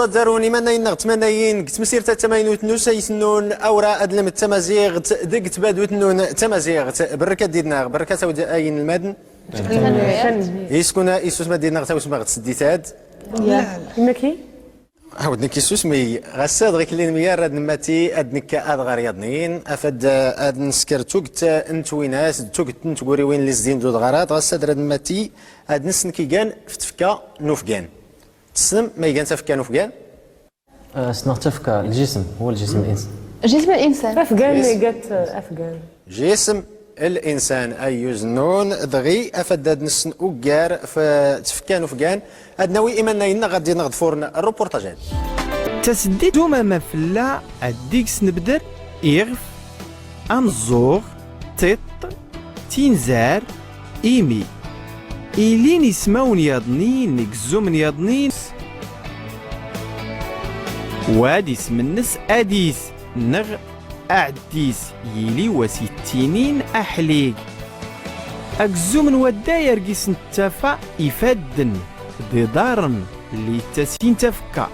داروني ما نين تمناين تمسير تماين وتنوس يسنون اورا ادلم التمازيغ دق تبادو تنون تمازيغ بركه ديدنا بركه سود اين المدن يسكن يسوس مدينه تاوس ما غتسديتاد لا ماكي عاودني كيسوس مي غساد غير كلين ميار اد نماتي ادنك اد غريضنين افد اد نسكر توقت انتويناس توقت نتقوري وين لي زين دود غارات غساد اد نماتي اد نسن كيكان فتفكا نوفكان تسلم ما يكان تفكا نوفكان سنغتفكا الجسم هو الجسم الانسان جسم الانسان افغان قالت افغان جسم الانسان اي يزنون دغي افداد نسن اوكار فتفكان وفكان هاد ناوي ايماننا ينا غادي نغضفورن الروبورتاجات تسديد دوما مفلا الديكس نبدر إغف أنزور تيط تينزار إيمي إلين يسمون ياضنين نكزومن ياضنين وادي اسم النس أديس نغ أعديس يلي وستينين أحليق أكزومن وداير قيس نتفا يفدن دارن اللي تسين تفكا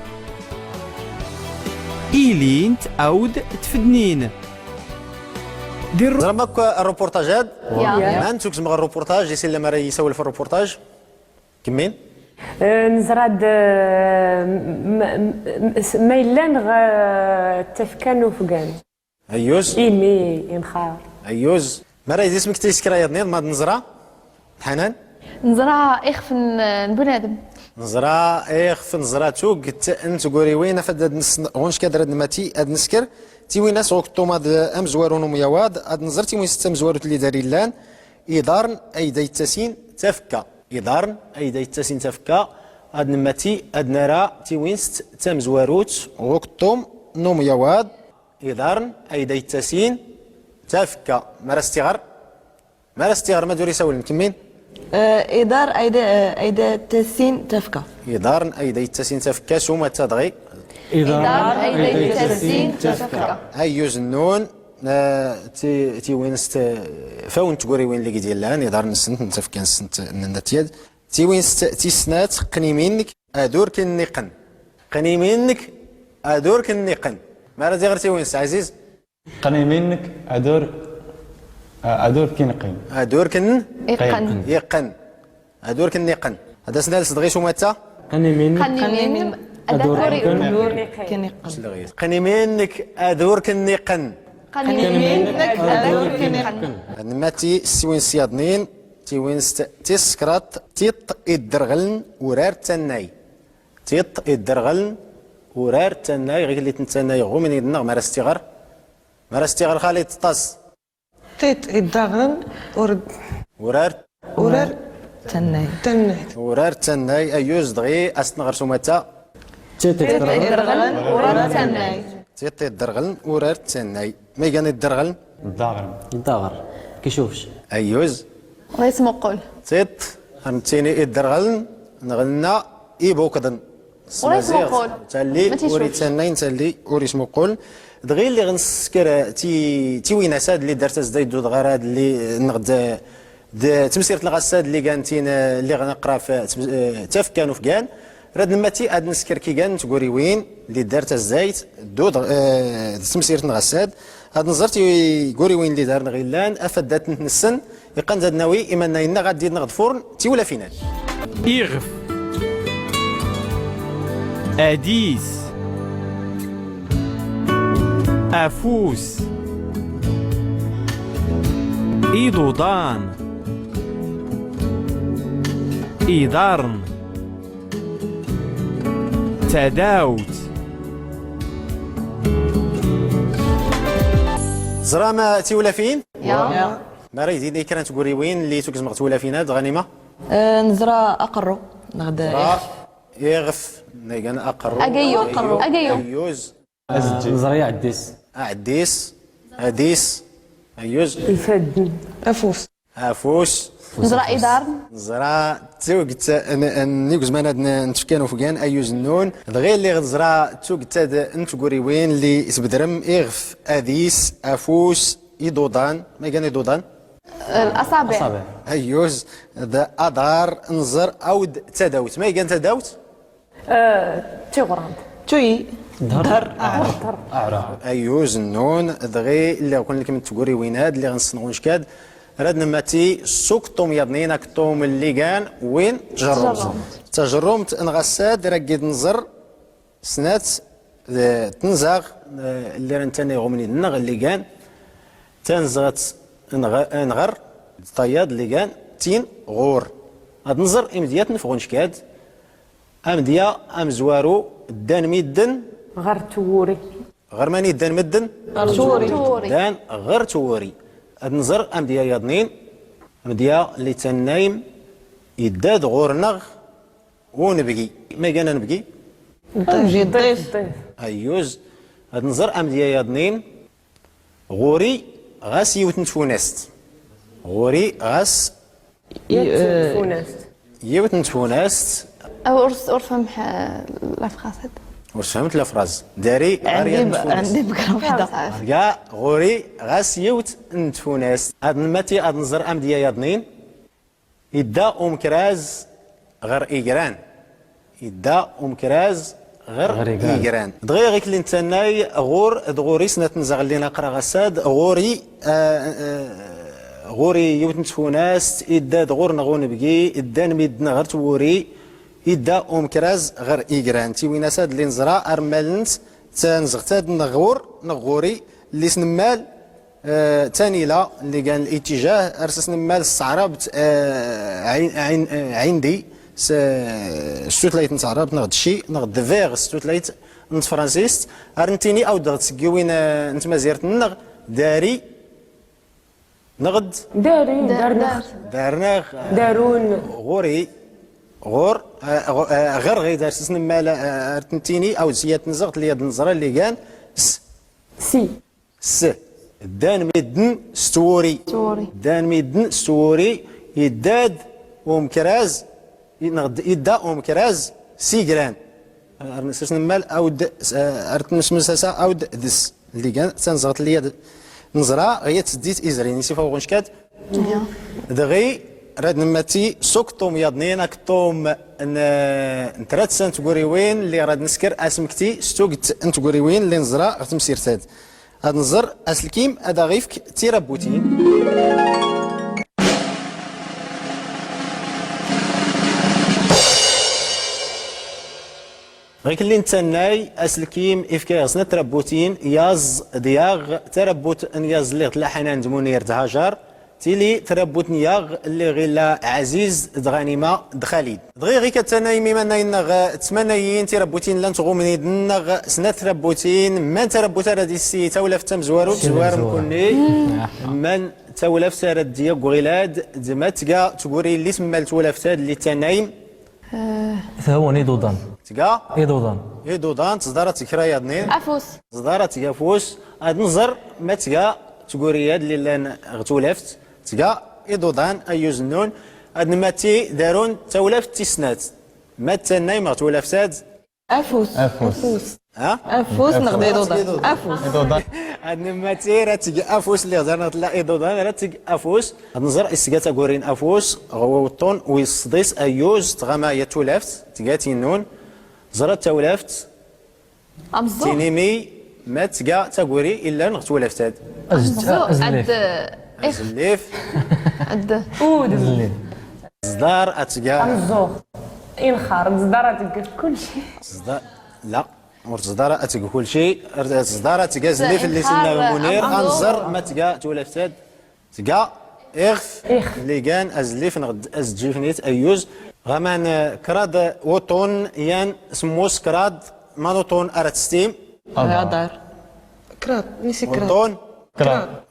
إيلين تعاود تفدنين دير زرمك الروبورتاجات ما انتو كتبغى الروبورتاج يسير لما راه يسول في الروبورتاج كمين نزراد ميلان تفكان وفقان ايوز إيمي إنخار ايوز ما راه اسمك تيسكرا يا ما نزرا حنان نزرع اخفن بنادم نزرا اخف نزرا توق انت قوري وين فداد نس غونش كادر ماتي اد نسكر تي وين ناس وقتوما ام زوارون ميواد اد نزرتي وين ستم زوارت اللي داري لان ادارن اي داي التاسين تفكا ادارن اي داي التاسين تفكا اد نماتي اد نرا تي وين ست تم زواروت وقتوم نوم يواد ادارن اي داي التاسين تفكا مارا استغار ما دوري سول كمين إدار أيدا تسين تفكا إدارن أيدا التسين تفكا سوما تدغي إدار أيدا التسين تفكا هاي يوزنون تي وينست فاون تقوري وين اللي ديال الان إدار نسنت نتفكا نسنت نتياد تي وينست تي سنات قني منك أدور كنقن قني منك أدور كنقن ما راه غير تي وينست عزيز قني منك أدور كنقين أدور كن يقن يقن أدور كنقن هذا سنال صدغي شو متى قني منك قني أدور كنقن قني منك أدور كنقن قني منك أدور كنقن نماتي سوين سيادنين تيوينست تسكرات تيط الدرغلن ورار تناي تيط الدرغلن ورار تناي غير اللي تنتناي غو من يدنا مارا استغار خالي تطاس تيت الدغن ورار تناي ورار تناي ايوز دغي اسنغر سوماتا الدرغل ورا تناي تيط الدرغلن ورار تناي ما يقان الدرغلن الداغر كيشوفش ايوز الله يسمو قول تيط هنتيني الدرغلن نغلنا ايبوكدن ولا اسمو قول تالي وري تناين تالي وري اسمو قول دغيا اللي غنسكر تي ويناساد اللي دارت زايد دود غراد اللي نغد تمسيره الغساد اللي كانتين اللي غنقرا في تفكان وفكان راد نماتي اد نسكر كي كان تقولي وين اللي دارت الزايت دود تمسيره الغساد هاد نزرتي يقولي وين اللي دارنا غيلان افدات نتنسن يقان زاد ناوي اما ناينا غادي نغد فرن تي ولا فينال إغف أديس أفوس إيضودان إيدارن تداوت زرامة تي ولا فين؟ يا ما راه يزيدني كان تقولي وين اللي تكزمغ تولى فينات غنيمة؟ نزرا أقرو نغدا يغف نيغان أقرو أجيو أيوز نزرية عديس عديس أديس أيوز يفدن أفوس أفوس نزرع إدار زرا توقت نيكوز ما نتفكانو فكان أيوز النون غير اللي غزرا توقت نتقوري وين اللي سبدرم إغف أديس أفوس إيدودان ما كان إيدودان الأصابع أيوز ذا أدار نزر أود تداوت ما كان تداوت؟ تيغرام توي ظهر ايوز النون دغي اللي غنقول لكم تقولي وين هاد اللي غنصنعوا شكاد راد نماتي سوق طوم يضنينا كطوم اللي كان وين تجرم تنغساد راكيد نزر سنات تنزاغ اللي رانتاني غومني النغ اللي كان تنزغت نغر طياد اللي كان تين غور هاد نزر امديات نفغون شكاد امديا امزوارو الدان ميدن غير توري غير ماني دان مدن توري دان غير توري هاد نزر امديا يضنين امديا اللي تنايم يداد غورنغ ونبقي ما كان نبقي نجي الضيف ايوز هاد نزر امديا يضنين غوري غاس يوت نتفونست غوري غاس فوناست يوت نتفونست او ارفم لافخاصد واش فهمت لا فراز داري عندي فكره وحده كاع غوري غاس يوت نتفونست هاد الماتي هاد نزر امديا يضنين يدا مكراز غير ايكران يدا مكراز غير ايكران دغيا غيك اللي نتناي غور دغوري سنات نزغ اللي نقرا غساد غوري غوري يوت نتفوناست يدا دغور نغون بكي يدا ميدنا غير توري يدا مكراز غير ايكران تيوينا ساد اللي نزرا ارمالنت تنزغتاد نغوري اللي سنمال تاني لا اللي كان الاتجاه ارسس نمال الصعراب عندي ستوتلايت نتعرب نغد شي نغد فيغ ستوتلايت نت فرانسيست ارنتيني او دغت سكيوين انت مازيرت نغ داري نغد داري دارناغ دارون غوري غور غير غير دارس نمال ارتنتيني او زيات نزغت اللي هاد النزره اللي كان س دان ميدن ستوري دان ميدن ستوري يداد ومكراز يدا ومكراز سيجران ارنسس نمال او ارتنس مساسا او دس اللي كان تنزغت ليا نزرا غيا تسديت ازريني سيفا وغنشكات دغي راد نماتي سوق طوم يضنينا كطوم نترات سانت وين اللي راد نسكر اسمكتي ستوقت انت وين اللي نزرا غتمسيرتاد هاد نزر اسلكيم هذا غيفك تيرابوتين غيك اللي نتناي اسلكيم افكا سنة تربوتين ياز دياغ تربوت نياز اللي طلع حنان دمونير دهاجر تيلي تربوت نياغ اللي غيلا عزيز دغانيما دخاليد دغي غي كتناي ميما ناينغ تمنايين تربوتين لان تغومني دنغ سنة تربوتين من تربوت رادي السي تولف تمزوارو زوار مكوني من تولف سارد دياغ غيلاد دماتكا تقولي اللي تمال تولفتاد اللي تنايم هو نيدودان تقا ايدودان تصدرت كرايا دنين افوس صدارت يافوس هاد نزر ما تقا تقولي هاد اللي لان غتولفت تقا ايدودان ايوزنون هاد نماتي دارون تولفت تيسنات ما تناي ما تولفتاد افوس ها افوس نغدي دودان افوس هاد نماتي راه تقا افوس اللي هضرنا طلع ايدودان راه تقا افوس هاد نزر اسكا تقولين افوس غوطون ويصديس ايوز تغما يا تولفت تقا تينون زرات تولفت امزو تينيمي ما تقا تقولي الا نغتولفتاد عد زليف عد اود صدار اتقا الزوغ انخار صدارة تقف كل شيء صدار لا صدار اتقا كل شيء صدار اتقا زليف اللي سنا منير انزر ما تقا تولفتاد تقا اغف اللي كان ازليف نغد ازجيفنيت ايوز غمان كراد وطون يان سموس كراد مانوطون ارتستيم هدار كرات نسي وطون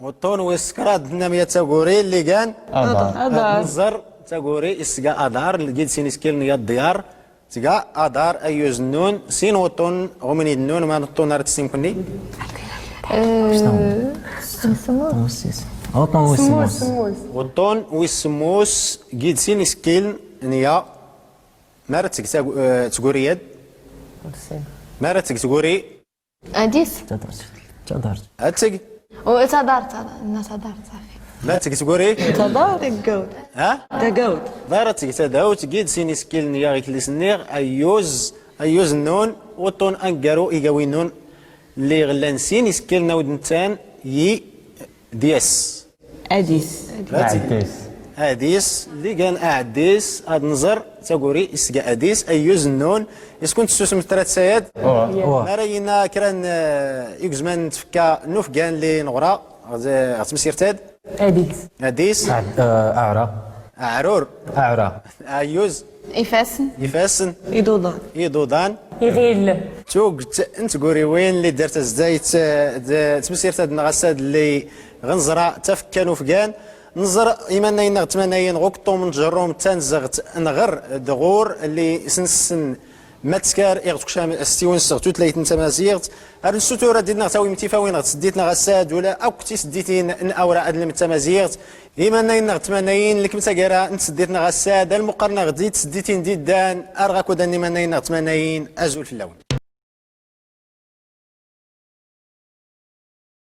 وطون ويسكراد نامية تاغوري اللي كان هدار نزر تاغوري اسكا ادار اللي جيت سينيسكيل نيا الديار تقا ادار ايوز نون سين وطون غمني النون مانوطون ارتستيم كني وطون ويسموس جيت سينيسكيل نيا مارتك تقوري يد مارتك تقوري اديس تقدر هاتك وتدارت الناس دارت صافي مارتك تقوري تدار تقود ها تقود دارتك تداوت جيد سيني سكيل نيا غيك اللي سنيغ ايوز النون وطون انقارو ايقاوينون اللي غلانسين يسكرنا ودنتان دياس أديس عديس اديس اللي كان اعديس هاد نظر تاقوري اسكا اديس ايوز النون يسكن تسوسم ثلاث سياد راينا كران يكزمان تفكا نوفكان اللي نغرا غتمسيرتاد اديس أعرى اعرور أعرى ايوز إفاسن يفاسن إيدودان يدودان يغيل توق انت قوري وين اللي درت زايت تمسيرت هاد النغاساد اللي غنزرا تفكا نوفكان نزر ايمانا ينغ تماناين غوكطو من جروم تنزغت نغر دغور اللي سنسن ماتسكار اغتك شام استيون سغتو تلايت تمازيغت هاد السوتوره ديالنا تاوي متيفاوين غتسديتنا غساد ولا او كنتي سديتين اوراق هاد التمازيغت ايمانا ينغ تماناين اللي كنت كارا نتسديتنا غساد المقارنه غديت سديتين ديدان ارغاكو داني مانا ينغ تماناين ازول في اللون